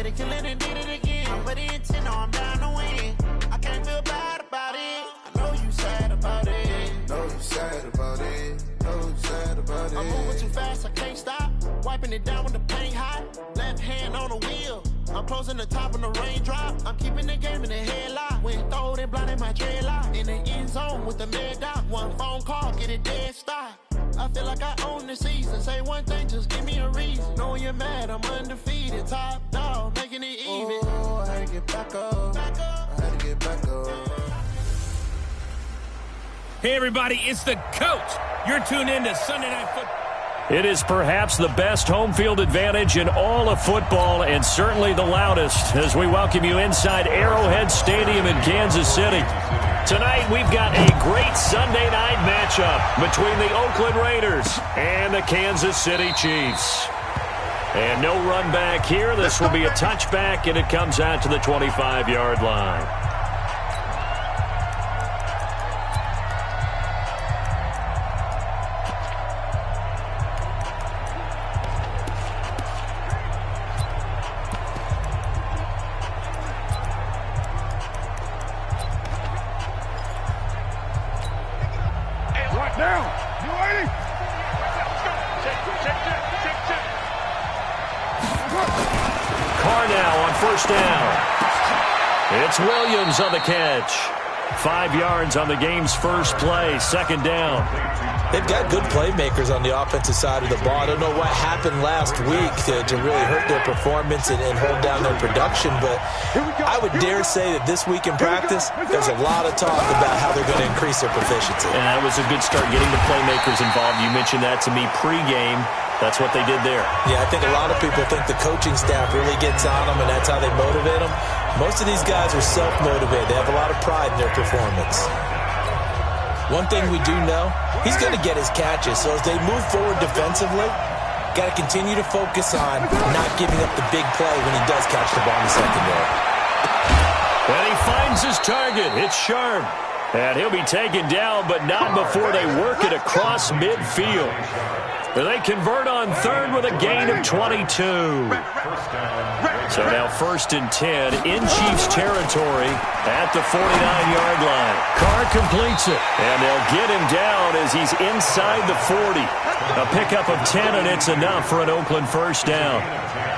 said it killed it and did it again. But the intent, no, I'm down to win. I can't feel bad about it. I know you sad about it. Know you sad about it. Know you sad about it. I'm moving too fast, I can't stop. Wiping it down with the paint hot. Left hand on the wheel. I'm closing the top of the raindrop. I'm keeping the game in the headlock. When throwed and blinded my dreadlock. In the end zone with the mad dot. One phone call, get it dead stop. I feel like I own the season. Say one thing, just give me a reason. Knowing you're mad, I'm undefeated. Top dog, making it even. Oh, I had to get back up. I had to get back up. Hey, everybody, it's the coach. You're tuned in to Sunday Night Football. It is perhaps the best home field advantage in all of football, and certainly the loudest, as we welcome you inside Arrowhead Stadium in Kansas City. Tonight, we've got a great Sunday night matchup between the Oakland Raiders and the Kansas City Chiefs. And no run back here. This will be a touchback, and it comes out to the 25-yard line. First down. It's Williams on the catch. 5 yards on the game's first play. Second down. They've got good playmakers on the offensive side of the ball. I don't know what happened last week to really hurt their performance and hold down their production, but I would dare say that this week in practice, there's a lot of talk about how they're going to increase their proficiency. And that was a good start getting the playmakers involved. You mentioned that to me pregame. That's what they did there. Yeah, I think a lot of people think the coaching staff really gets on them, and that's how they motivate them. Most of these guys are self-motivated. They have a lot of pride in their performance. One thing we do know, he's going to get his catches. So as they move forward defensively, got to continue to focus on not giving up the big play when he does catch the ball in the secondary. And he finds his target. It's Sharp. And he'll be taken down, but not before they work it across midfield. They convert on third with a gain of 22. So now 1st and 10 in Chiefs territory at the 49-yard line. Carr completes it, and they'll get him down as he's inside the 40. A pickup of 10, and it's enough for an Oakland first down.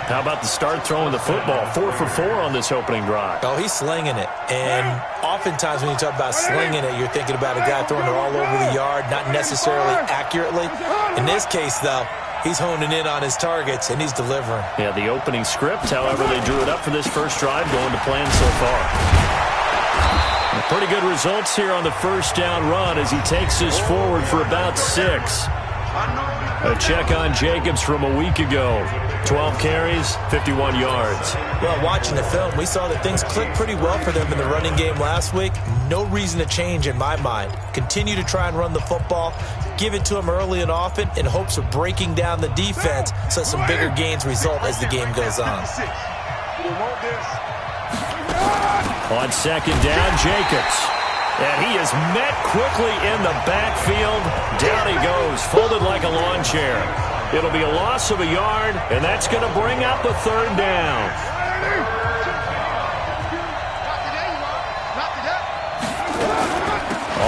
How about the start throwing the football? 4 for 4 on this opening drive. Oh, he's slinging it. And oftentimes when you talk about slinging it, you're thinking about a guy throwing it all over the yard, not necessarily accurately. In this case, though, he's honing in on his targets, and he's delivering. Yeah, the opening script, however, they drew it up for this first drive, going to plan so far. Pretty good results here on the first down run as he takes us forward for about 6. A check on Jacobs from a week ago. 12 carries, 51 yards. Well, watching the film, we saw that things clicked pretty well for them in the running game last week. No reason to change in my mind. Continue to try and run the football, give it to them early and often in hopes of breaking down the defense so some bigger gains result as the game goes on. On second down, Jacobs. And he is met quickly in the backfield. Down he goes, folded like a lawn chair. It'll be a loss of a yard, and that's going to bring up a third down.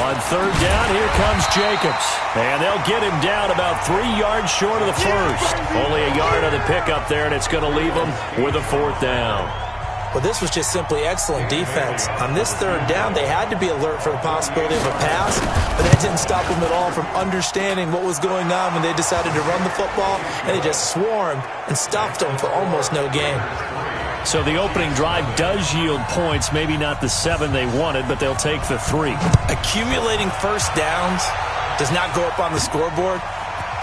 On third down, here comes Jacobs. And they'll get him down about 3 yards short of the first. Only a yard on the pickup there, and it's going to leave him with a 4th down. Well, this was just simply excellent defense. On this third down, they had to be alert for the possibility of a pass, but that didn't stop them at all from understanding what was going on when they decided to run the football, and they just swarmed and stopped them for almost no gain. So the opening drive does yield points, maybe not the 7 they wanted, but they'll take the 3. Accumulating first downs does not go up on the scoreboard,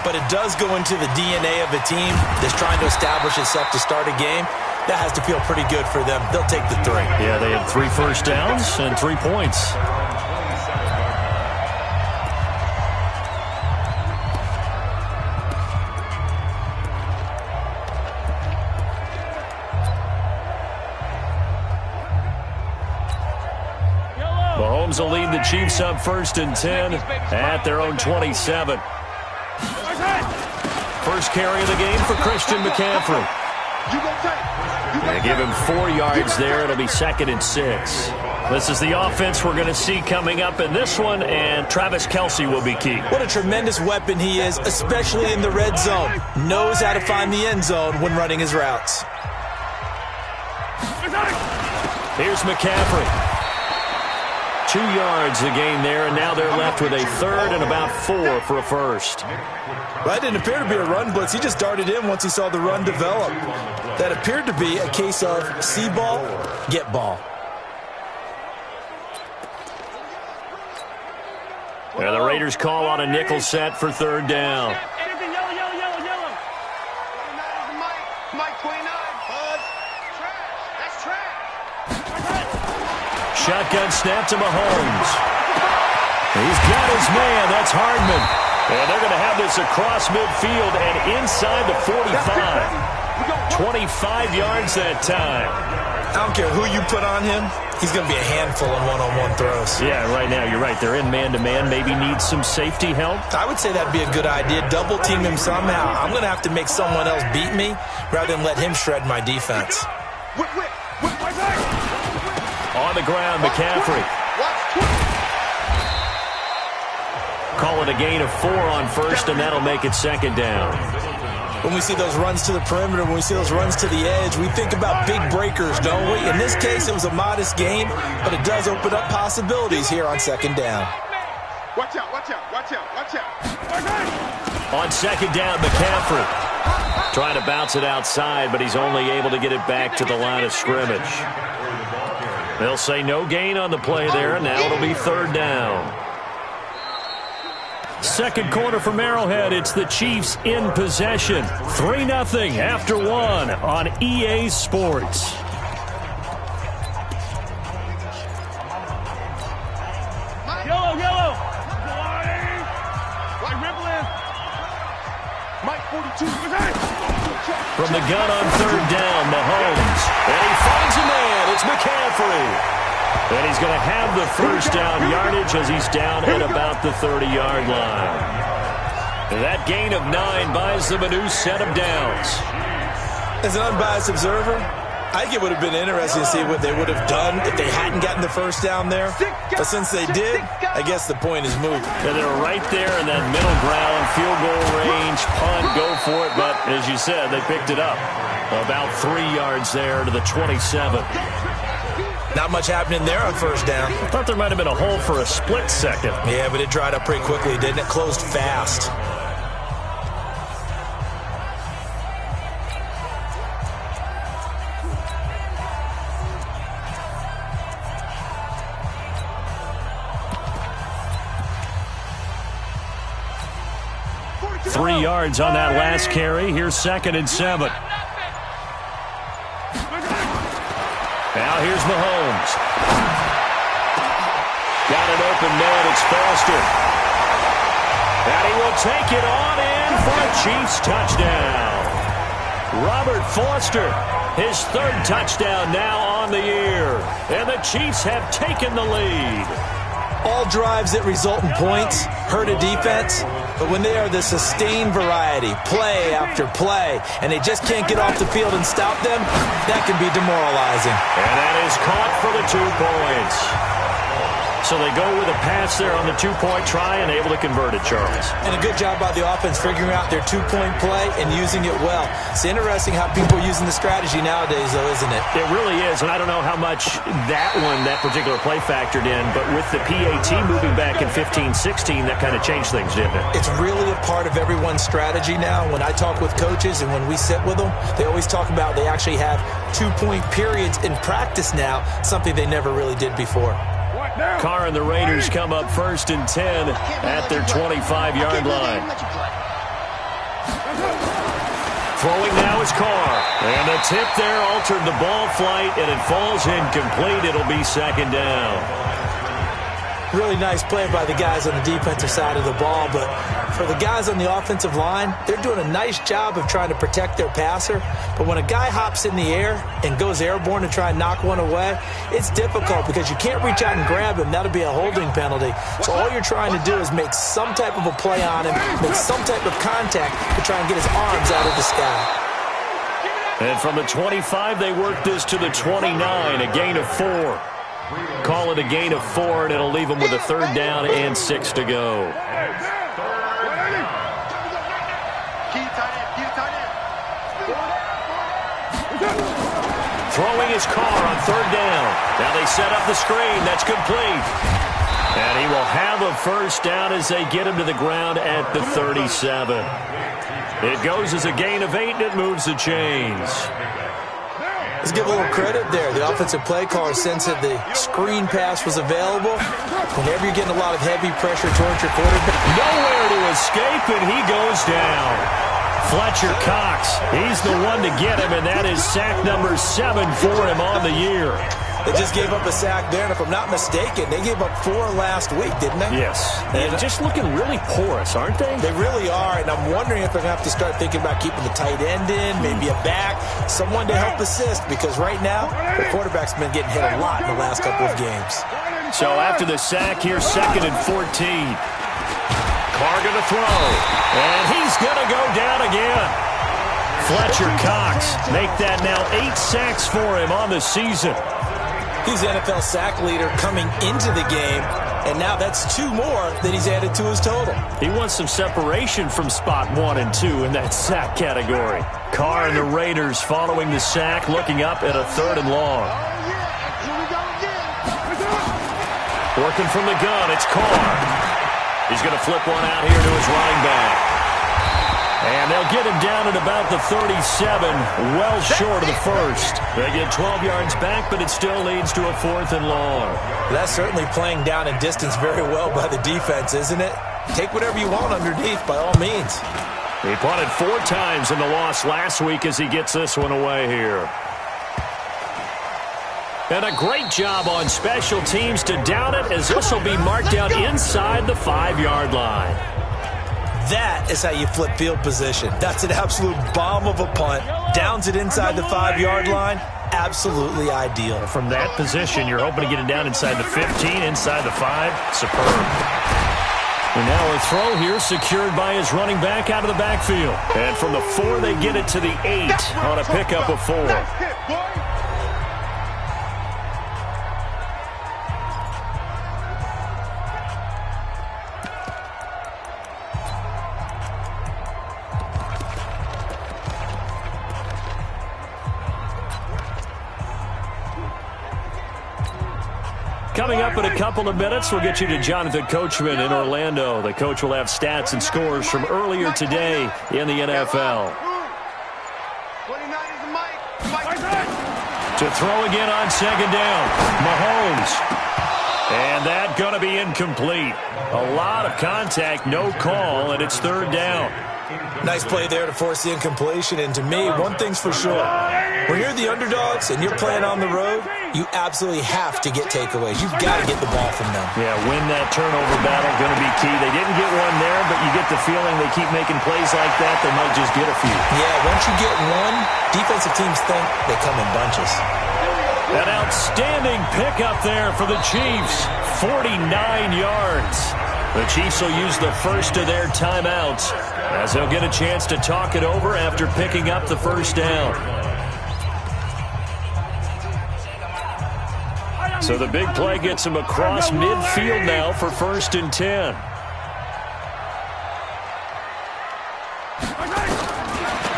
but it does go into the DNA of a team that's trying to establish itself to start a game. That has to feel pretty good for them. They'll take the 3. Yeah, they had 3 first downs and 3 points. Mahomes will lead the Chiefs up 1st and 10 at their own 27. First carry of the game for Christian McCaffrey. They give him 4 yards there. It'll be 2nd and 6. This is the offense we're going to see coming up in this one, and Travis Kelce will be key. What a tremendous weapon he is, especially in the red zone. Knows how to find the end zone when running his routes. Here's McCaffrey. 2 yards the gain there, and now they're left with a 3rd and about 4 for a first. Well, it didn't appear to be a run blitz. He just darted in once he saw the run develop. That appeared to be a case of see ball, get ball. And the Raiders call on a nickel set for 3rd down. Shotgun snap to Mahomes. He's got his man. That's Hardman. And they're going to have this across midfield and inside the 45. 25 yards that time. I don't care who you put on him. He's going to be a handful in one-on-one throws. Yeah, right now, you're right. They're in man-to-man. Maybe need some safety help. I would say that'd be a good idea. Double-team him somehow. I'm going to have to make someone else beat me rather than let him shred my defense. On the ground, McCaffrey. Call it a gain of 4 on first, and that'll make it 2nd down. When we see those runs to the perimeter, when we see those runs to the edge, we think about big breakers, don't we? In this case, it was a modest gain, but it does open up possibilities here on 2nd down. Watch out, watch out, watch out, watch out. On 2nd down, McCaffrey. Trying to bounce it outside, but he's only able to get it back to the line of scrimmage. They'll say no gain on the play there. Now it'll be 3rd down. Second quarter from Arrowhead. It's the Chiefs in possession. 3-0 after 1 on EA Sports. Yellow. White rippling. Mike 42. From the gun on 3rd down, Mahomes. And he finds a man. It's McCaffrey. And he's going to have the first down yardage as he's down at about the 30-yard line. That gain of 9 buys them a new set of downs. As an unbiased observer, I think it would have been interesting to see what they would have done if they hadn't gotten the first down there. But since they did, I guess the point is moot. And they're right there in that middle ground, field goal range, punt, go for it. But as you said, they picked it up. About 3 yards there to the 27. Not much happening there on first down. I thought there might have been a hole for a split second. Yeah, but it dried up pretty quickly, didn't it? Closed fast. Three yards on that last carry. Here's 2nd and 7. Now here's Mahomes. Got an open man. It's Foster. And he will take it on in for a Chiefs touchdown. Robert Foster, his 3rd touchdown now on the year. And the Chiefs have taken the lead. All drives that result in points hurt a defense, but when they are the sustained variety, play after play, and they just can't get off the field and stop them, that can be demoralizing. And that is caught for the 2 points. So they go with a pass there on the 2-point try and able to convert it, Charles. And a good job by the offense figuring out their 2-point play and using it well. It's interesting how people are using the strategy nowadays, though, isn't it? It really is, and I don't know how much that particular play factored in, but with the PAT moving back in 15-16, that kind of changed things, didn't it? It's really a part of everyone's strategy now. When I talk with coaches and when we sit with them, they always talk about they actually have 2-point periods in practice now, something they never really did before. Carr and the Raiders come up 1st and 10 at their 25-yard line. Throwing now is Carr. And the tip there altered the ball flight, and it falls incomplete. It'll be 2nd down. Really nice play by the guys on the defensive side of the ball, but for the guys on the offensive line, they're doing a nice job of trying to protect their passer. But when a guy hops in the air and goes airborne to try and knock one away, it's difficult because you can't reach out and grab him. That'll be a holding penalty. So all you're trying to do is make some type of a play on him, make some type of contact to try and get his arms out of the sky. And from the 25, they work this to the 29, a gain of 4. Call it a gain of 4, and it'll leave them with a 3rd down and 6 to go. Throwing his car on 3rd down. Now they set up the screen. That's complete. And he will have a 1st down as they get him to the ground at the 37. It goes as a gain of 8, and it moves the chains. Let's give a little credit there. The offensive play caller sensed that the screen pass was available. Whenever you're getting a lot of heavy pressure towards your quarterback. Nowhere to escape, and he goes down. Fletcher Cox, he's the one to get him, and that is sack number 7 for him on the year. They just gave up a sack there, and if I'm not mistaken, they gave up 4 last week, didn't they? Yes. And just looking really porous, aren't they? They really are, and I'm wondering if they're going to have to start thinking about keeping the tight end in, maybe a back, someone to help assist, because right now, the quarterback's been getting hit a lot in the last couple of games. So after the sack, here's 2nd and 14. Carr going to throw, and he's going to go down again. Fletcher Cox make that now 8 sacks for him on the season. He's the NFL sack leader coming into the game, and now that's 2 more that he's added to his total. He wants some separation from spot 1 and 2 in that sack category. Carr and the Raiders following the sack, looking up at a 3rd and long. Working from the gun, it's Carr. He's going to flip one out here to his running back. And they'll get him down at about the 37, well short of the 1st. They get 12 yards back, but it still leads to a 4th and long. That's certainly playing down in distance very well by the defense, isn't it? Take whatever you want underneath, by all means. He punted 4 times in the loss last week as he gets this one away here. And a great job on special teams to down it, as this will be marked down inside the 5-yard line. That is how you flip field position. That's an absolute bomb of a punt. Downs it inside the 5-yard line. Absolutely ideal. From that position, you're hoping to get it down inside the 15, inside the 5. Superb. And now a throw here secured by his running back out of the backfield. And from the 4, they get it to the 8 on a pickup of 4. Coming up in a couple of minutes, we'll get you to Jonathan Coachman in Orlando. The coach will have stats and scores from earlier today in the NFL. To throw again on 2nd down, Mahomes. And that going to be incomplete. A lot of contact, no call, and it's 3rd down. Nice play there to force the incompletion. And to me, one thing's for sure. When you're the underdogs and you're playing on the road, you absolutely have to get takeaways. You've got to get the ball from them. Yeah, win that turnover battle, going to be key. They didn't get one there, but you get the feeling they keep making plays like that, they might just get a few. Yeah, once you get one, defensive teams think they come in bunches. An outstanding pickup there for the Chiefs. 49 yards. The Chiefs will use the first of their timeouts as they'll get a chance to talk it over after picking up the 1st down. So the big play gets him across midfield now for 1st and 10.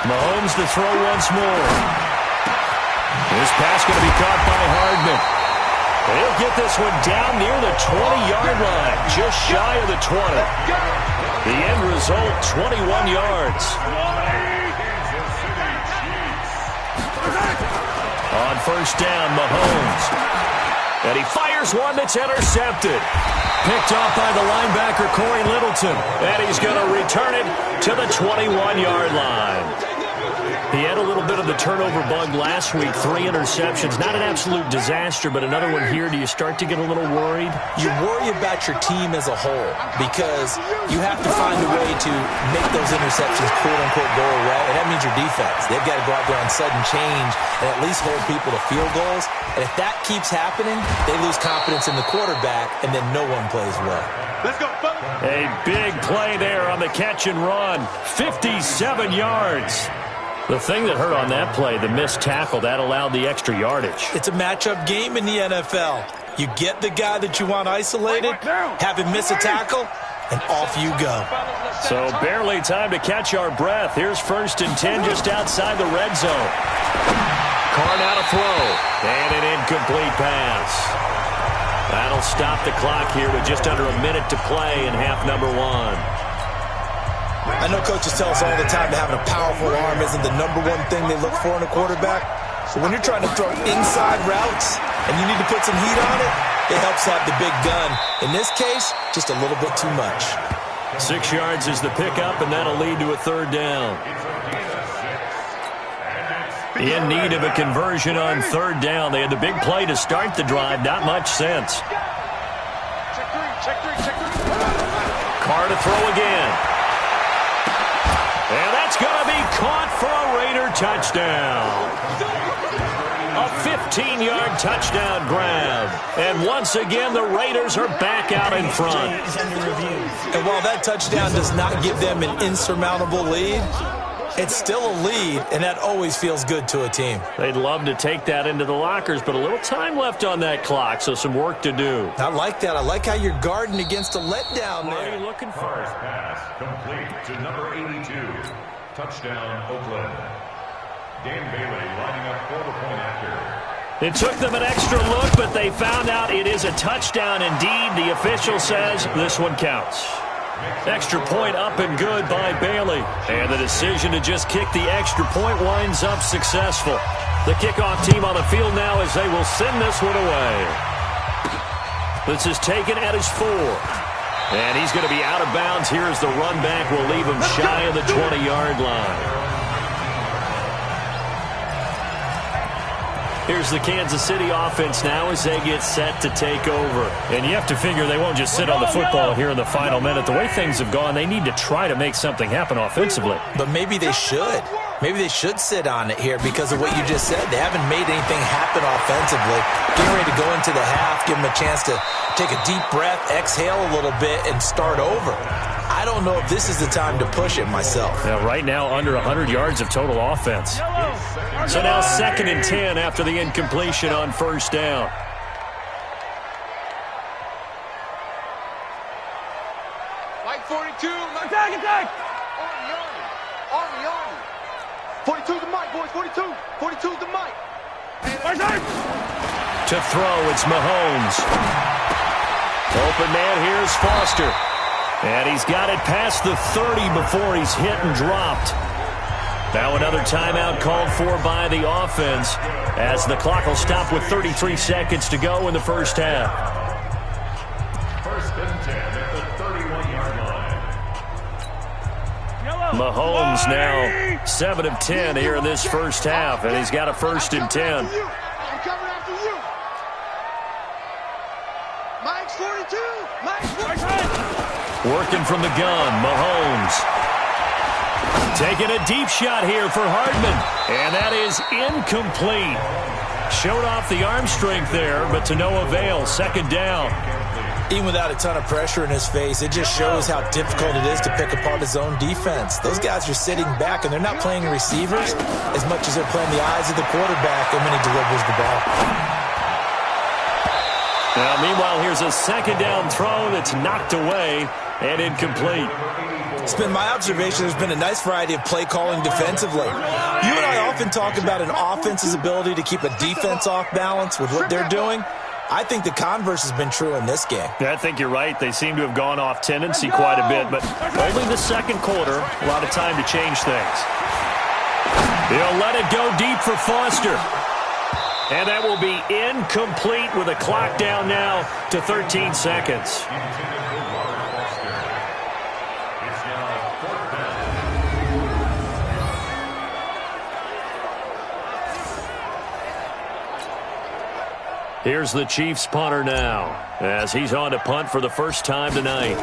Mahomes to throw once more. This pass going to be caught by Hardman. He'll get this one down near the 20-yard line, just shy of the 20. The end result, 21 yards. On 1st down, Mahomes. And he fires one that's intercepted. Picked off by the linebacker, Corey Littleton. And he's going to return it to the 21-yard line. He had a little bit of the turnover bug last week, 3 interceptions. Not an absolute disaster, but another one here. Do you start to get a little worried? You worry about your team as a whole because you have to find a way to make those interceptions, quote-unquote, go away, and that means your defense. They've got to go out there on sudden change and at least hold people to field goals. And if that keeps happening, they lose confidence in the quarterback, and then no one plays well. Let's go, folks. A big play there on the catch and run. 57 yards. The thing that hurt on that play, the missed tackle, that allowed the extra yardage. It's a matchup game in the NFL. You get the guy that you want isolated, have him miss a tackle, and off you go. So barely time to catch our breath. Here's 1st and 10 just outside the red zone. Carr now to throw. And an incomplete pass. That'll stop the clock here with just under a minute to play in half number 1. I know coaches tell us all the time that having a powerful arm isn't the number one thing they look for in a quarterback. So when you're trying to throw inside routes and you need to put some heat on it, it helps have the big gun. In this case, just a little bit too much. 6 yards is the pickup, and that'll lead to a 3rd down. In need of a conversion on 3rd down. They had the big play to start the drive. Not much sense. Carr to throw again. And that's going to be caught for a Raider touchdown. A 15-yard touchdown grab. And once again, the Raiders are back out in front. And while that touchdown does not give them an insurmountable lead, it's still a lead, and that always feels good to a team. They'd love to take that into the lockers, but a little time left on that clock, so some work to do. I like that. I like how you're guarding against a letdown there. What are you looking for? First pass complete to number 82. Touchdown, Oakland. Dan Bailey lining up for the point after. It took them an extra look, but they found out it is a touchdown indeed. The official says this one counts. Extra point up and good by Bailey. And the decision to just kick the extra point winds up successful. The kickoff team on the field now as they will send this one away. This is taken at his 4. And he's going to be out of bounds here as the run back will leave him shy of the 20-yard line. Here's the Kansas City offense now as they get set to take over. And you have to figure they won't just sit on the football here in the final minute. The way things have gone, they need to try to make something happen offensively. But maybe they should. Maybe they should sit on it here because of what you just said. They haven't made anything happen offensively. Getting ready to go into the half, give them a chance to take a deep breath, exhale a little bit, and start over. I don't know if this is the time to push it myself. Now, right now, under 100 yards of total offense. So now 2nd and 10 after the incompletion on 1st down. Like 42. Attack. Army. 42 the mic, boys. 42. 42 the mic. To throw, it's Mahomes. Open man, here's Foster. And he's got it past the 30 before he's hit and dropped. Now another timeout called for by the offense as the clock will stop with 33 seconds to go in the first half. 1st and 10 at the 31-yard line. Mahomes now 7 of 10 here in this first half, and he's got a 1st and 10. I'm coming after you. Mike's 42. Mike's 42. Working from the gun, Mahomes. Taking a deep shot here for Hardman. And that is incomplete. Showed off the arm strength there, but to no avail. 2nd down. Even without a ton of pressure in his face, it just shows how difficult it is to pick apart his own defense. Those guys are sitting back, and they're not playing receivers as much as they're playing the eyes of the quarterback and when he delivers the ball. Now, meanwhile, here's a 2nd down throw that's knocked away and incomplete. It's been my observation there's been a nice variety of play calling defensively. You and I often talk about an offense's ability to keep a defense off balance with what they're doing. I think the converse has been true in this game. Yeah, I think you're right. They seem to have gone off tendency quite a bit, but only the 2nd quarter, a lot of time to change things. He'll let it go deep for Foster. And that will be incomplete with a clock down now to 13 seconds. Here's the Chiefs punter now as he's on to punt for the first time tonight.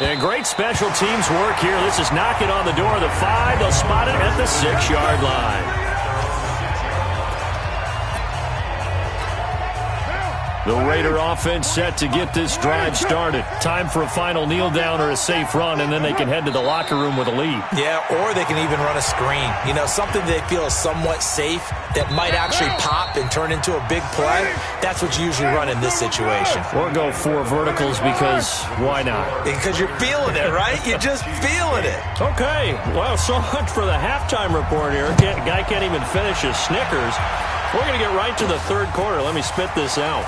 And great special teams work here. This is knocking on the door of the 5. They'll spot it at the 6-yard line. The Raider offense set to get this drive started. Time for a final kneel down or a safe run, and then they can head to the locker room with a lead. Yeah, or they can even run a screen. You know, something they feel is somewhat safe that might actually pop and turn into a big play. That's what you usually run in this situation. Or go 4 verticals because why not? Because you're feeling it, right? You're just feeling it. Okay, well, so much for the halftime report here. Guy can't even finish his Snickers. We're going to get right to the third quarter. Let me spit this out.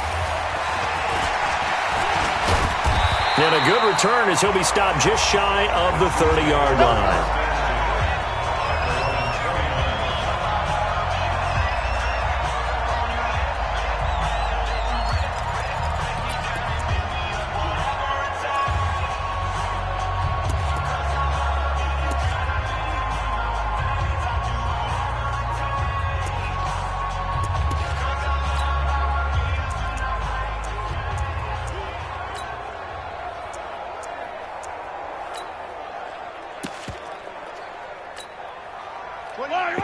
And a good return as he'll be stopped just shy of the 30-yard line.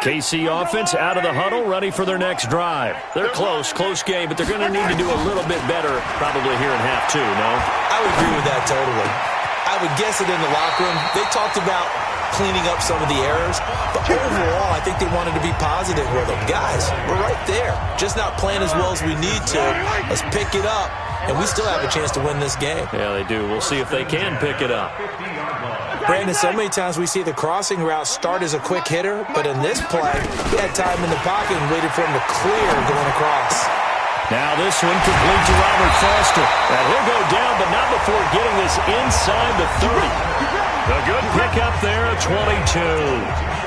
KC offense out of the huddle, ready for their next drive. They're close game, but they're going to need to do a little bit better probably here in half 2, no? I would agree with that totally. I would guess it in the locker room. They talked about cleaning up some of the errors, but overall, I think they wanted to be positive with them. Guys, we're right there. Just not playing as well as we need to. Let's pick it up, and we still have a chance to win this game. Yeah, they do. We'll see if they can pick it up. Brandon, so many times we see the crossing route start as a quick hitter, but in this play, he had time in the pocket and waited for him to clear going across. Now this one complete to Robert Foster. And he'll go down, but not before getting this inside the 30. A good pickup there, 22.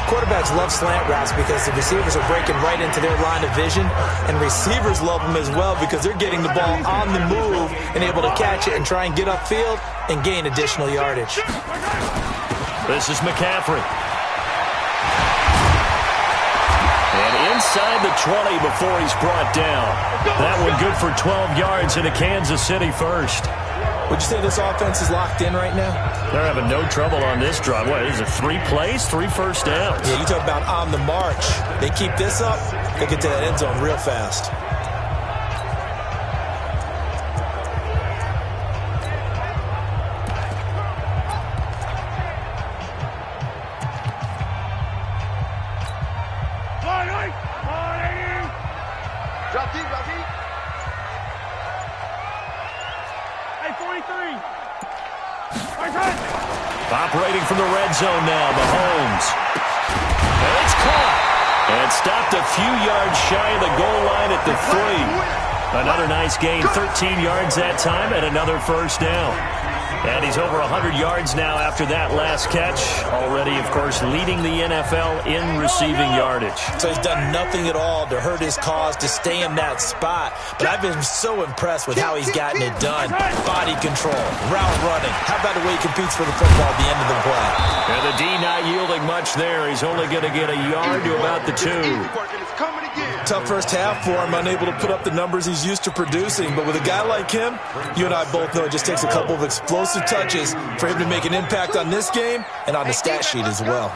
Quarterbacks love slant routes because the receivers are breaking right into their line of vision, and receivers love them as well because they're getting the ball on the move and able to catch it and try and get upfield and gain additional yardage. This is McCaffrey. And inside the 20 before he's brought down. That one good for 12 yards into Kansas City first. Would you say this offense is locked in right now? They're having no trouble on this drive. What, is it 3 plays, 3 first downs? Yeah, you talk about on the march. They keep this up, they'll get to that end zone real fast. Operating from the red zone now, Mahomes. And it's caught. And stopped a few yards shy of the goal line at the 3. Another nice gain, 13 yards that time, and another first down. And he's over 100 yards now after that last catch. Already, of course, leading the NFL in receiving yardage. So he's done nothing at all to hurt his cause, to stay in that spot. But I've been so impressed with how he's gotten it done. Body control, route running. How about the way he competes for the football at the end of the play? And the D not yielding much there. He's only going to get a yard to about the 2. Tough first half for him, unable to put up the numbers he's used to producing. But with a guy like him, you and I both know it just takes a couple of explosive touches for him to make an impact on this game and on the stat sheet as well.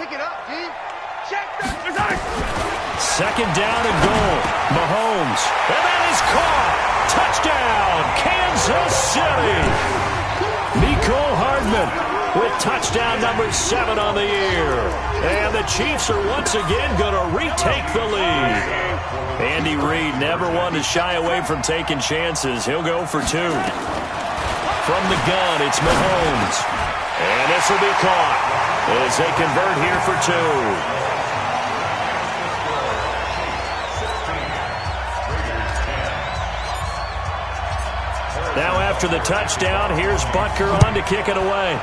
Second down and goal. Mahomes. And that is caught. Touchdown, Kansas City. Mecole Hardman with touchdown number 7 on the year. And the Chiefs are once again going to retake the lead. Andy Reid never one to shy away from taking chances. He'll go for 2. From the gun, it's Mahomes. And this will be caught as they convert here for 2. Now after the touchdown, here's Butker on to kick it away.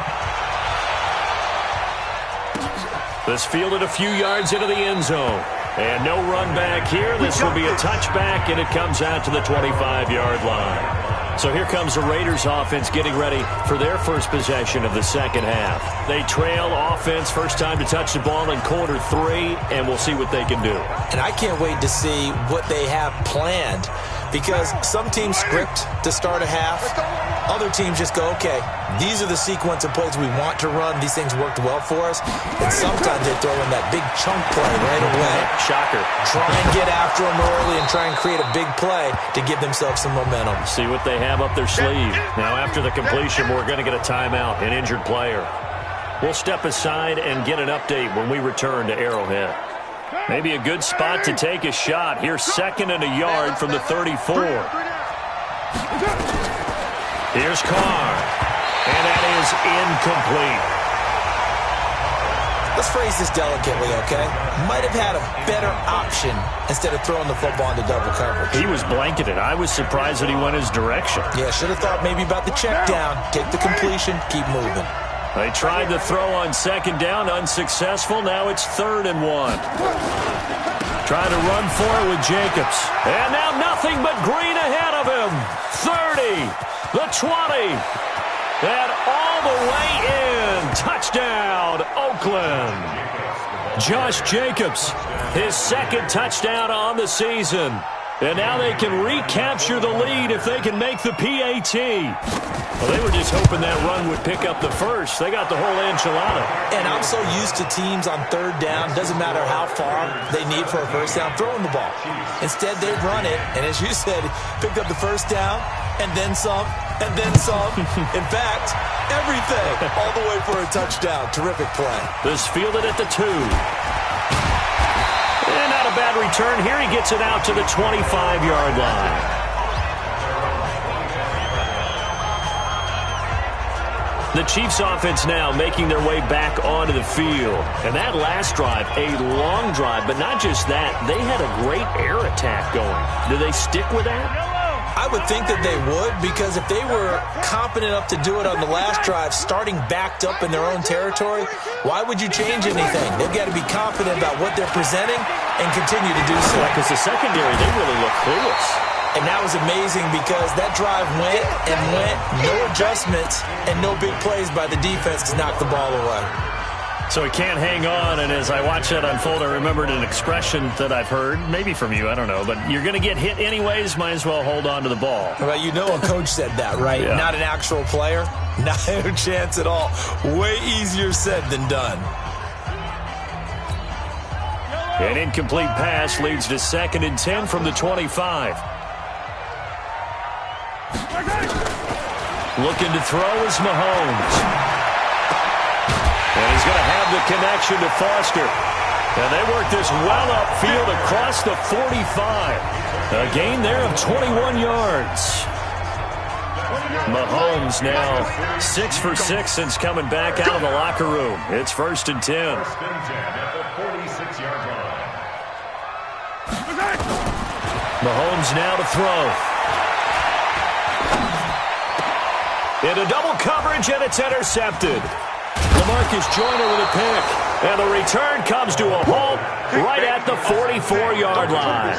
This fielded a few yards into the end zone. And no run back here. This will be a touchback, and it comes out to the 25-yard line. So here comes the Raiders offense getting ready for their first possession of the second half. They trail offense, first time to touch the ball in quarter 3, and we'll see what they can do. And I can't wait to see what they have planned, because some teams script to start a half, Other teams just go, okay, these are the sequence of plays we want to run. These things worked well for us. And sometimes they throw in that big chunk play right away. Shocker. Try and get after them early and try and create a big play to give themselves some momentum. See what they have up their sleeve. Now, after the completion, we're going to get a timeout, an injured player. We'll step aside and get an update when we return to Arrowhead. Maybe a good spot to take a shot. Here's 2nd and a yard from the 34. Here's Carr. And that is incomplete. Let's phrase this delicately, okay? Might have had a better option instead of throwing the football into double coverage. He was blanketed. I was surprised that he went his direction. Yeah, should have thought maybe about the check down. Take the completion, keep moving. They tried to throw on 2nd down, unsuccessful. Now it's 3rd and 1. Trying to run for it with Jacobs. And now nothing but green ahead of him. 30, the 20, and all the way in. Touchdown, Oakland. Josh Jacobs, his 2nd touchdown on the season. And now they can recapture the lead if they can make the PAT. Well, they were just hoping that run would pick up the first. They got the whole enchilada. And I'm so used to teams on 3rd down, doesn't matter how far they need for a first down, throwing the ball. Instead, they've run it, and as you said, picked up the first down, and then some, and then some. In fact, everything, all the way for a touchdown. Terrific play. This fielded at the 2. And not a bad return here. He gets it out to the 25-yard line. The Chiefs offense now making their way back onto the field. And that last drive, a long drive, but not just that. They had a great air attack going. Do they stick with that? I would think that they would, because if they were competent enough to do it on the last drive, starting backed up in their own territory, why would you change anything? They've got to be confident about what they're presenting and continue to do so. Because the secondary, they really look clueless. And that was amazing because that drive went and went, no adjustments, and no big plays by the defense to knock the ball away. So he can't hang on, and as I watched that unfold, I remembered an expression that I've heard, maybe from you, I don't know, but you're going to get hit anyways, might as well hold on to the ball. Well, you know a coach said that, right? Yeah. Not an actual player. Not a chance at all. Way easier said than done. An incomplete pass leads to 2nd and 10 from the 25. Looking to throw is Mahomes. And he's going to have the connection to Foster. And they work this well upfield across the 45. A gain there of 21 yards. Mahomes now 6 for 6 since coming back out of the locker room. It's 1st and 10. Mahomes now to throw. Into double coverage, and it's intercepted. LaMarcus Joyner with a pick. And the return comes to a halt right at the 44-yard line.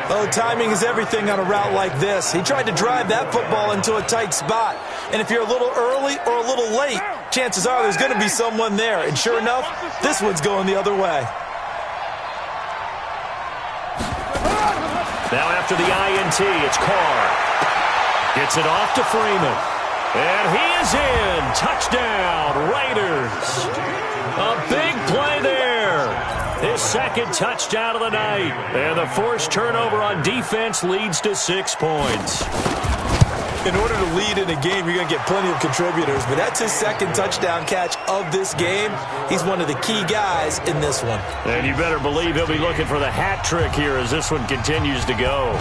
Oh, timing is everything on a route like this. He tried to drive that football into a tight spot. And if you're a little early or a little late, chances are there's going to be someone there. And sure enough, this one's going the other way. Now after the INT, it's Carr. Gets it off to Freeman. And he is in. Touchdown, Raiders. A big play there. His 2nd touchdown of the night. And the forced turnover on defense leads to 6 points. In order to lead in a game, you're going to get plenty of contributors. But that's his 2nd touchdown catch of this game. He's one of the key guys in this one. And you better believe he'll be looking for the hat trick here as this one continues to go.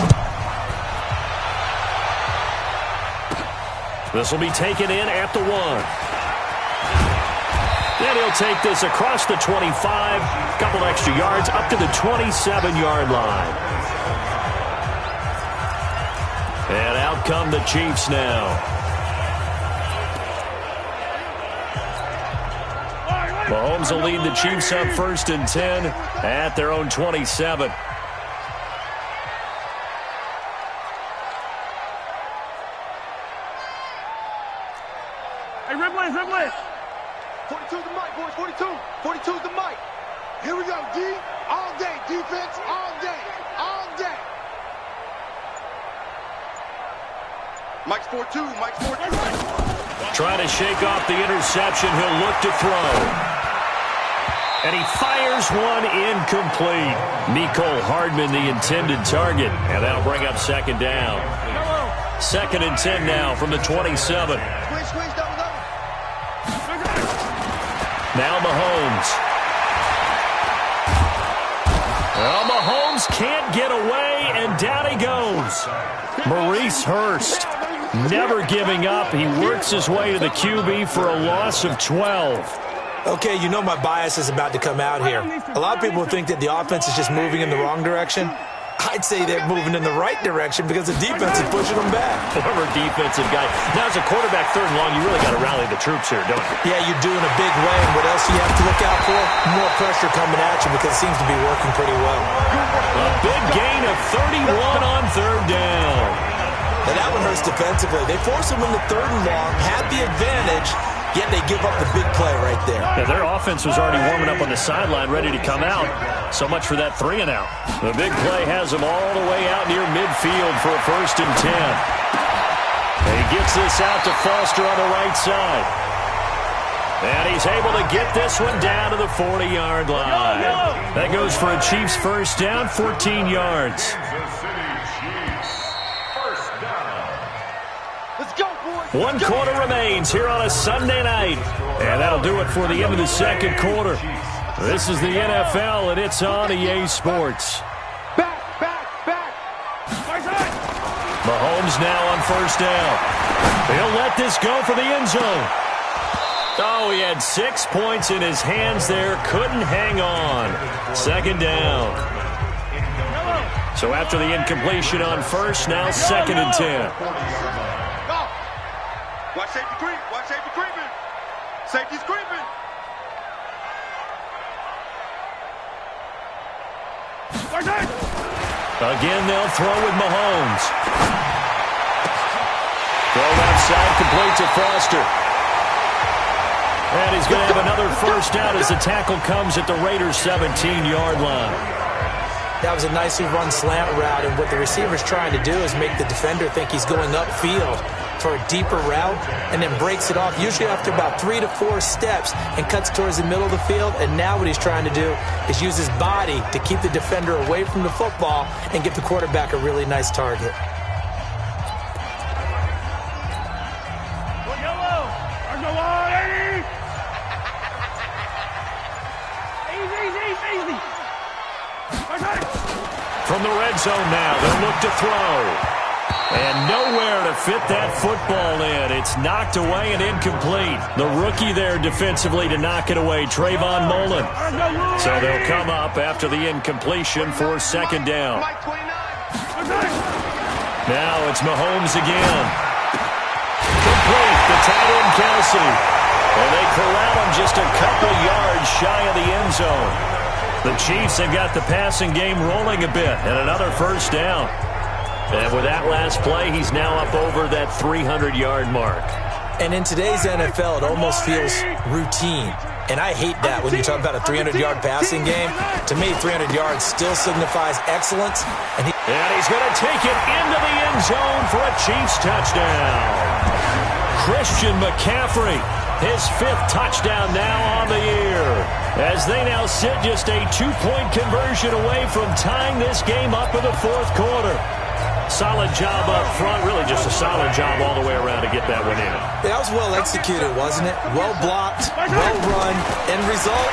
This will be taken in at the 1. And he'll take this across the 25, couple extra yards up to the 27-yard line. And out come the Chiefs now. Mahomes will lead the Chiefs up 1st and 10 at their own 27. Hey, Ripley. 42's the mic, boys. 42's the mic. Here we go, D. All day. Defense, all day. All day. Mike's 4-2. Mike's 4-2. Trying to shake off the interception. He'll look to throw. And he fires one incomplete. Mecole Hardman, the intended target. And that'll bring up second down. 2nd and 10 now from the 27. Now Mahomes. Well, Mahomes can't get away, and down he goes. Maurice Hurst, never giving up. He works his way to the QB for a loss of 12. Okay, you know my bias is about to come out here. A lot of people think that the offense is just moving in the wrong direction. I'd say they're moving in the right direction because the defense is pushing them back. Former defensive guy. Now, as a quarterback, 3rd and long, you really got to rally the troops here, don't you? Yeah, you do in a big way. And what else do you have to look out for? More pressure coming at you because it seems to be working pretty well. A big gain of 31 on 3rd down. And that one hurts defensively. They force them into 3rd and long, have the advantage, yet they give up the big play right there. Yeah, their offense was already warming up on the sideline, ready to come out. So much for that 3 and out. The big play has them all the way out near midfield for a 1st and 10. And he gets this out to Foster on the right side. And he's able to get this one down to the 40-yard line. That goes for a Chiefs 1st down, 14 yards. One quarter remains here on a Sunday night. And that'll do it for the end of the 2nd quarter. This is the NFL, and it's on EA Sports. Back. Mahomes now on 1st down. He'll let this go for the end zone. Oh, he had 6 points in his hands there. Couldn't hang on. 2nd down. So after the incompletion on 1st, now 2nd and 10. Watch safety creep. Watch safety creeping. Safety's creeping. Again, they'll throw with Mahomes. Throw outside, complete to Foster. And he's going to have another 1st down as the tackle comes at the Raiders' 17-yard line. That was a nicely run slant route, and what the receiver's trying to do is make the defender think he's going upfield for a deeper route, and then breaks it off, usually after about 3 to 4 steps, and cuts towards the middle of the field. And now what he's trying to do is use his body to keep the defender away from the football and give the quarterback a really nice target. From the red zone now, they'll look to throw. And nowhere to fit that football in. It's knocked away and incomplete. The rookie there defensively to knock it away, Trayvon Mullen. So they'll come up after the incompletion for 2nd down. Now it's Mahomes again. Complete, the tight end Kelsey. And they corral him just a couple yards shy of the end zone. The Chiefs have got the passing game rolling a bit, and another 1st down. And with that last play, he's now up over that 300-yard mark. And in today's NFL, it almost feels routine. And I hate that when you talk about a 300-yard passing game. To me, 300 yards still signifies excellence. And he's going to take it into the end zone for a Chiefs touchdown. Christian McCaffrey, his 5th touchdown now on the year, as they now sit just a 2-point conversion away from tying this game up in the 4th quarter. Solid job up front, really just a solid job all the way around to get that one in. That was well executed, wasn't it? Well blocked, well run, end result,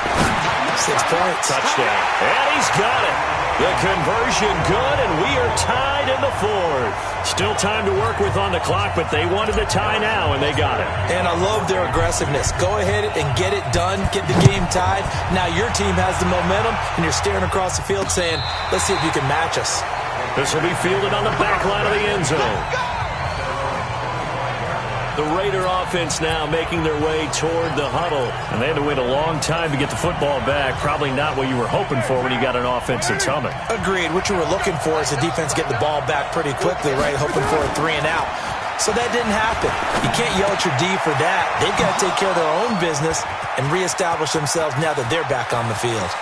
6 points. Touchdown. And he's got it. The conversion good, and we are tied in the 4th. Still time to work with on the clock, but they wanted the tie now, and they got it. And I love their aggressiveness. Go ahead and get it done, get the game tied. Now your team has the momentum, and you're staring across the field saying, let's see if you can match us. This will be fielded on the back line of the end zone. The Raider offense now making their way toward the huddle. And they had to wait a long time to get the football back. Probably not what you were hoping for when you got an offense that's humming. Agreed. What you were looking for is the defense get the ball back pretty quickly, right? Hoping for a 3 and out. So that didn't happen. You can't yell at your D for that. They've got to take care of their own business and reestablish themselves now that they're back on the field.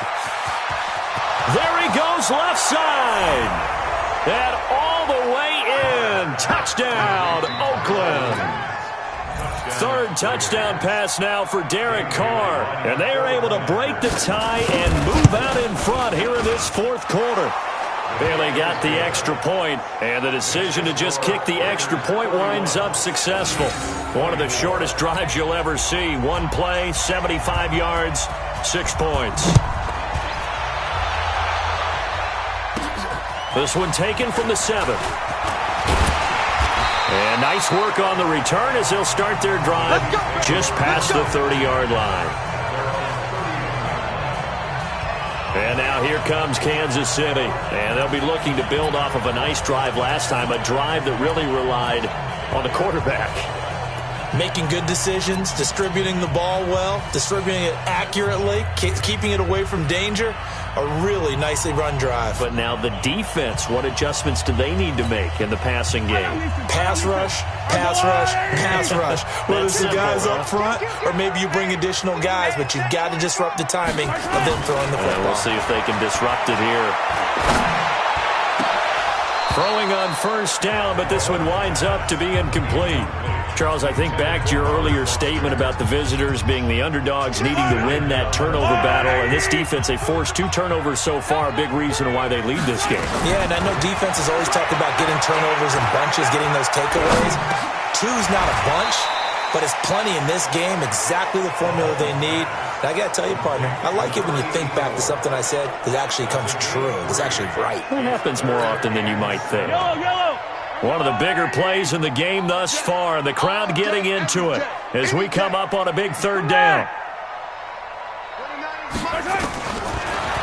There he goes left side. And all the way in and touchdown, Oakland. Third touchdown pass now for Derek Carr. And they are able to break the tie and move out in front here in this fourth quarter. Bailey got the extra point, and the decision to just kick the extra point winds up successful. One of the shortest drives you'll ever see. One play, 75 yards, 6 points. This one taken from the 7. And nice work on the return as they'll start their drive just past the 30-yard line. And now here comes Kansas City. And they'll be looking to build off of a nice drive last time, a drive that really relied on the quarterback. Making good decisions, distributing the ball well, distributing it accurately, keeping it away from danger. A really nicely run drive. But now the defense, what adjustments do they need to make in the passing game? Pass rush, pass rush, pass rush. Whether it's the guys up front or maybe you bring additional guys, but you've got to disrupt the timing of them throwing the football. We'll see if they can disrupt it here. Throwing on first down, but this one winds up to be incomplete. Charles, I think back to your earlier statement about the visitors being the underdogs needing to win that turnover battle. And this defense, they forced 2 turnovers so far, a big reason why they lead this game. Yeah, and I know defense has always talked about getting turnovers in bunches, getting those takeaways. 2's not a bunch, but it's plenty in this game, exactly the formula they need. And I got to tell you, partner, I like it when you think back to something I said that actually comes true. It's actually right. It happens more often than you might think. One of the bigger plays in the game thus far. The crowd getting into it as we come up on a big third down.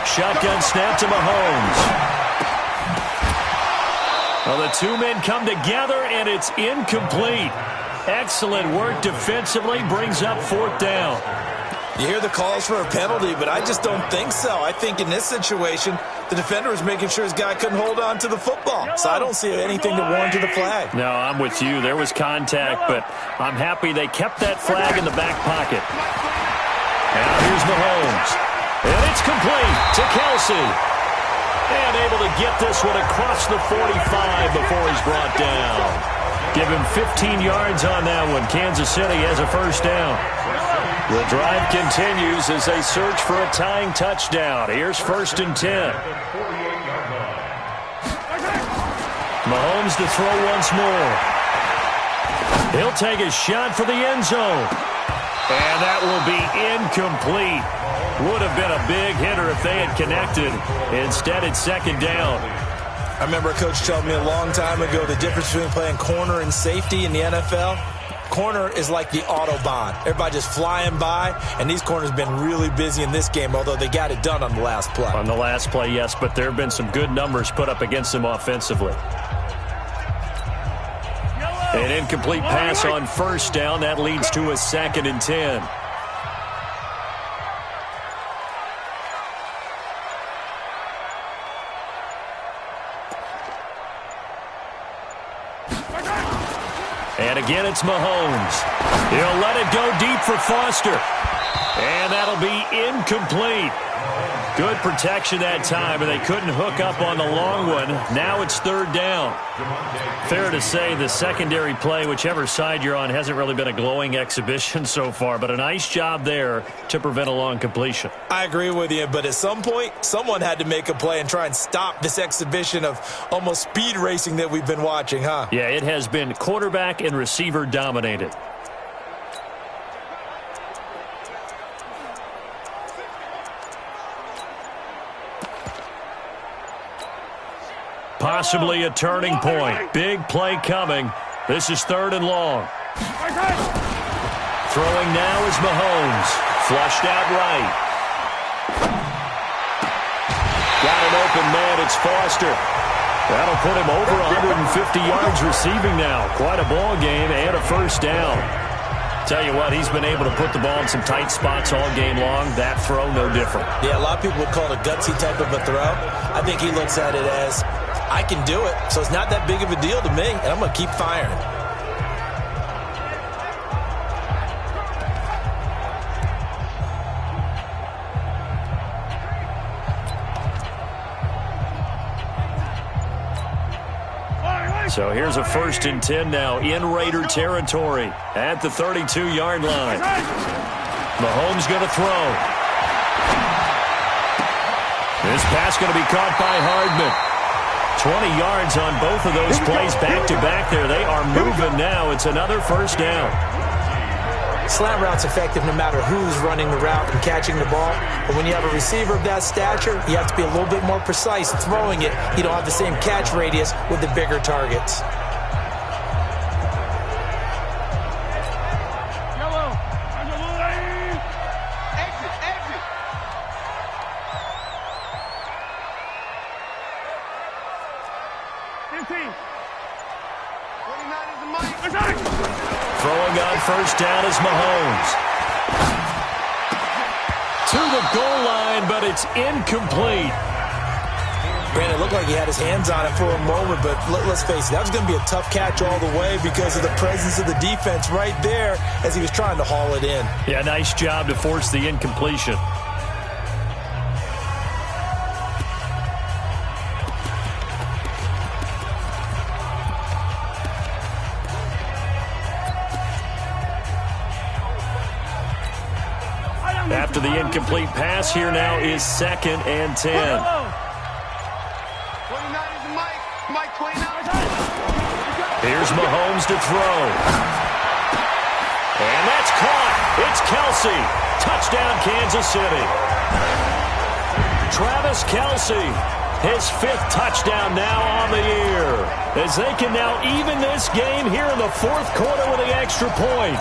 Shotgun snap to Mahomes. Well, the 2 men come together, and it's incomplete. Excellent work defensively, brings up 4th down. You hear the calls for a penalty, but I just don't think so. I think in this situation, the defender was making sure his guy couldn't hold on to the football. So I don't see anything to warrant the flag. No, I'm with you. There was contact, but I'm happy they kept that flag in the back pocket. Now here's Mahomes. And it's complete to Kelsey. And able to get this one across the 45 before he's brought down. Give him 15 yards on that one. Kansas City has a first down. The drive continues as they search for a tying touchdown. Here's 1st and 10. Mahomes to throw once more. He'll take a shot for the end zone. And that will be incomplete. Would have been a big hitter if they had connected. Instead, it's 2nd down. I remember a coach telling me a long time ago the difference between playing corner and safety in the NFL. Corner is like the Autobahn. Everybody just flying by, and these corners have been really busy in this game, although they got it done on the last play. On the last play, yes, but there have been some good numbers put up against them offensively. An incomplete pass on first down. That leads to a 2nd and 10. And again, it's Mahomes. He'll let it go deep for Foster. And that'll be incomplete. Good protection that time, and they couldn't hook up on the long one. Now it's 3rd down. Fair to say the secondary play, whichever side you're on, hasn't really been a glowing exhibition so far, but a nice job there to prevent a long completion. I agree with you, but at some point, someone had to make a play and try and stop this exhibition of almost speed racing that we've been watching, huh? Yeah, it has been quarterback and receiver dominated. Possibly a turning point. Big play coming. This is 3rd and long. Throwing now is Mahomes. Flushed out right. Got an open man. It's Foster. That'll put him over 150 yards receiving now. Quite a ball game and a first down. Tell you what, he's been able to put the ball in some tight spots all game long. That throw, no different. Yeah, a lot of people would call it a gutsy type of a throw. I think he looks at it as, I can do it, so it's not that big of a deal to me, and I'm going to keep firing. So here's a 1st and 10 now in Raider territory at the 32-yard line. Mahomes going to throw. This pass going to be caught by Hardman. 20 yards on both of those plays back-to-back there. They are moving now. It's another 1st down. Slant route's effective no matter who's running the route and catching the ball. But when you have a receiver of that stature, you have to be a little bit more precise throwing it. You don't have the same catch radius with the bigger targets. Throwing on 1st down is Mahomes. To the goal line, but it's incomplete. Brandon, it looked like he had his hands on it for a moment, but let's face it, that was going to be a tough catch all the way because of the presence of the defense right there as he was trying to haul it in. Yeah, nice job to force the incompletion. After the incomplete pass, here now is 2nd and 10. Here's Mahomes to throw. And that's caught. It's Kelce. Touchdown, Kansas City. Travis Kelce, his 5th touchdown now on the year. As they can now even this game here in the 4th quarter with the extra point.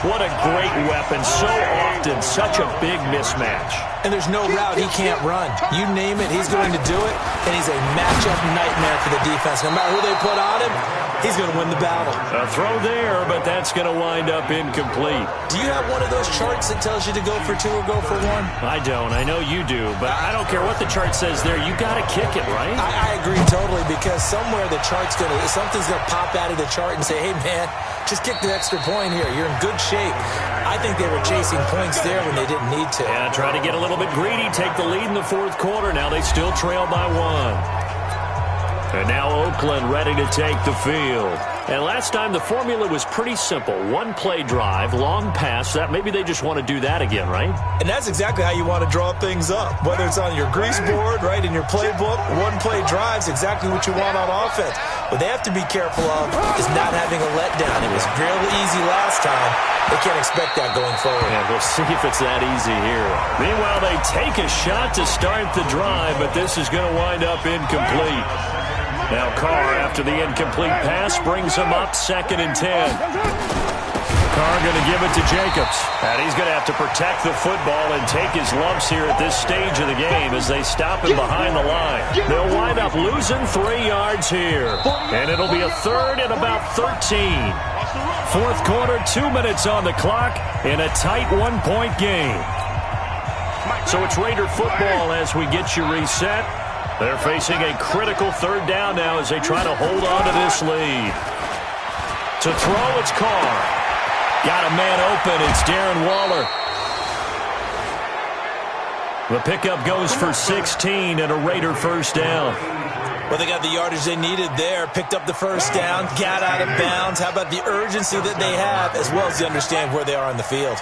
What a great weapon. So often, such a big mismatch. And there's no route he can't run. You name it, he's going to do it, and he's a matchup nightmare for the defense. No matter who they put on him, he's going to win the battle. A throw there, but that's going to wind up incomplete. Do you have one of those charts that tells you to go for 2 or go for 1? I don't. I know you do, but I don't care what the chart says there. You got to kick it, right? I agree totally because somewhere the chart's going to, something's going to pop out of the chart and say, hey, man, just kick the extra point here. You're in good shape. I think they were chasing points there when they didn't need to. Yeah, try to get a little bit greedy, take the lead in the 4th quarter. Now they still trail by 1. And now Oakland ready to take the field. And last time the formula was pretty simple. 1-play drive, long pass. That maybe they just want to do that again, right? And that's exactly how you want to draw things up. Whether it's on your grease board, right, in your playbook, 1-play drive's exactly what you want on offense. What they have to be careful of is not having a letdown. It was real easy last time. They can't expect that going forward. Yeah, we'll see if it's that easy here. Meanwhile, they take a shot to start the drive, but this is going to wind up incomplete. Now Carr, after the incomplete pass, brings him up 2nd and 10. Carr going to give it to Jacobs. And he's going to have to protect the football and take his lumps here at this stage of the game as they stop him behind the line. They'll wind up losing 3 yards here. And it'll be a 3rd and about 13. 4th quarter, 2 minutes on the clock in a tight 1-point game. So it's Raider football as we get you reset. They're facing a critical 3rd down now as they try to hold on to this lead. To throw, it's Carr. Got a man open. It's Darren Waller. The pickup goes for 16 and a Raider 1st down. Well, they got the yardage they needed there, picked up the 1st down, got out of bounds. How about the urgency that they have as well as they understand where they are on the field?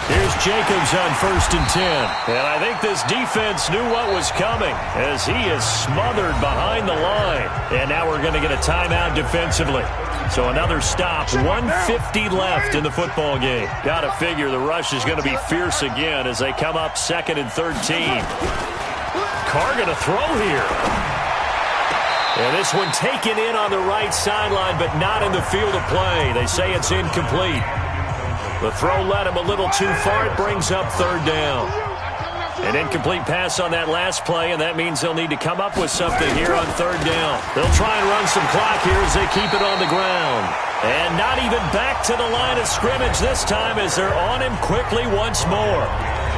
Here's Jacobs on 1st and 10. And I think this defense knew what was coming as he is smothered behind the line. And now we're going to get a timeout defensively. So another stop, 1:50 left in the football game. Got to figure the rush is going to be fierce again as they come up 2nd and 13. Carr going to throw here. And this one taken in on the right sideline, but not in the field of play. They say it's incomplete. The throw led him a little too far. It brings up 3rd down. An incomplete pass on that last play, and that means they'll need to come up with something here on 3rd down. They'll try and run some clock here as they keep it on the ground. And not even back to the line of scrimmage this time as they're on him quickly once more.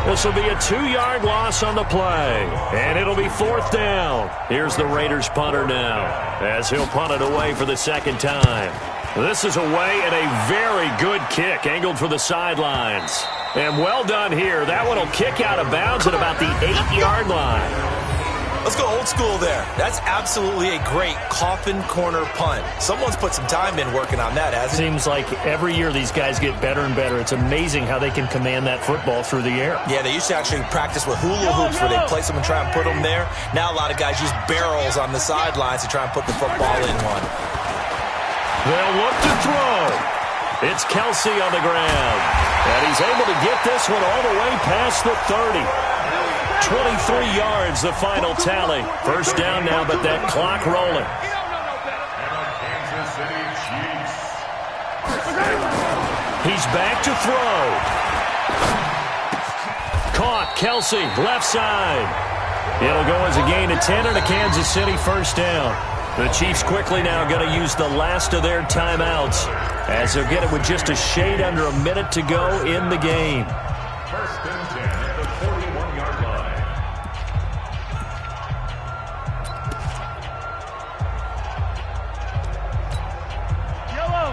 This will be a 2-yard loss on the play. And it'll be 4th down. Here's the Raiders punter now as he'll punt it away for the 2nd time. This is away and a very good kick angled for the sidelines. And well done here. That one will kick out of bounds at about the 8-yard line. Let's go old school there. That's absolutely a great coffin corner punt. Someone's put some time in working on that, hasn't it? Seems like every year these guys get better and better. It's amazing how they can command that football through the air. Yeah, they used to actually practice with hula hoops where they place them and try and put them there. Now a lot of guys use barrels on the sidelines to try and put the football in one. They'll look to throw. It's Kelsey on the ground. And he's able to get this one all the way past the 30. 23 yards, the final tally. First down now, but that clock rolling. He's back to throw. Caught, Kelsey, left side. It'll go as a gain of 10 and a Kansas City first down. The Chiefs quickly now going to use the last of their timeouts as they'll get it with just a shade under a minute to go in the game. First and 10 at the 41-yard line.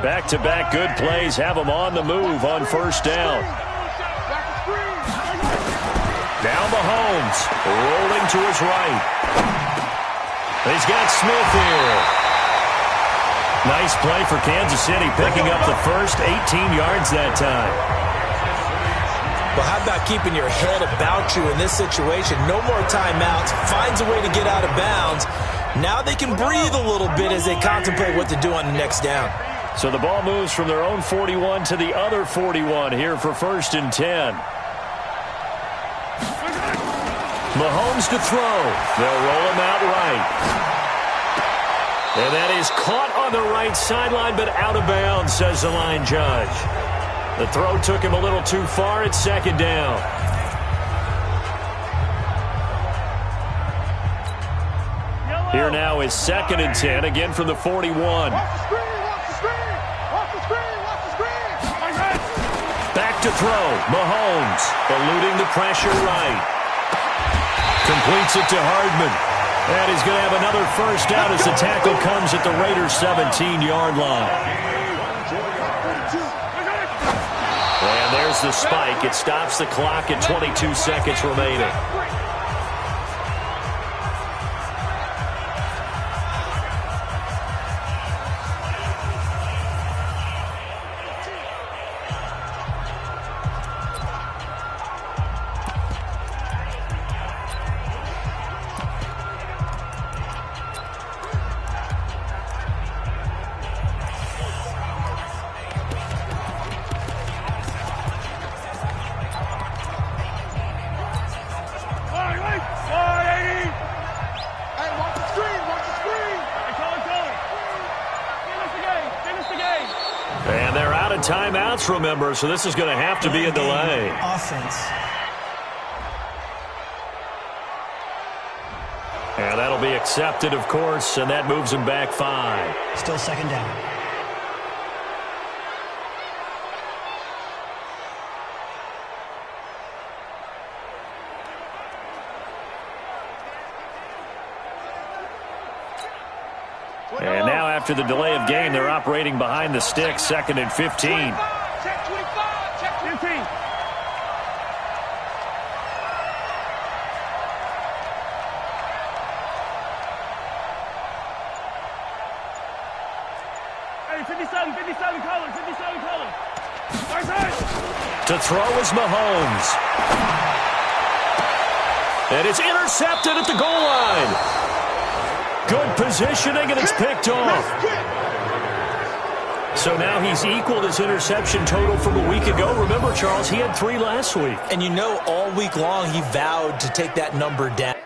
Back-to-back good plays have them on the move on first down. Now Mahomes rolling to his right. He's got Smith here. Nice play for Kansas City, picking up the first 18 yards that time. Well, how about keeping your head about you in this situation? No more timeouts. Finds a way to get out of bounds. Now they can breathe a little bit as they contemplate what to do on the next down. So the ball moves from their own 41 to the other 41 here for first and 10. Mahomes to throw. They'll roll him out right. And that is caught on the right sideline, but out of bounds, says the line judge. The throw took him a little too far. It's second down. Here now is second and 10, again from the 41. Back to throw. Mahomes eluding the pressure right. Completes it to Hardman. And he's going to have another first down as the tackle comes at the Raiders' 17-yard line. And there's the spike. It stops the clock at 22 seconds remaining. And they're out of timeouts, remember, so this is going to have to be a delay. Offense. And that'll be accepted, of course, and that moves him back 5. Still second down. And now after the delay of game, they're operating behind the sticks, second and 15. Check 25, check 15. Hey, 57, color. To throw is Mahomes. And it's intercepted at the goal line. Good positioning, and it's picked off. So now he's equaled his interception total from a week ago. Remember, Charles, he had 3 last week. And you know all week long he vowed to take that number down.